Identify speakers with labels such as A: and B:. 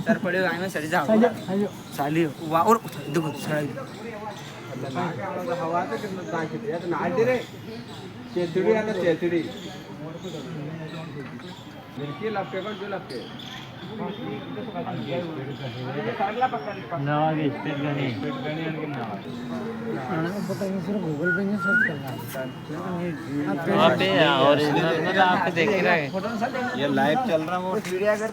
A: sir पड़े आए में सर जाओ साली और देखो सर हवा तो कितना ताकत है तो नाच रे चेतुड़ी आता चेतुड़ी देखिए लपके कौन जो लपके
B: नवागे स्पीड गनी गूगल पे सर्च करना वहाँ पे ओरिजिनल मतलब आप देख रहे हैं
A: ये लाइव चल रहा वो वीडियो अगर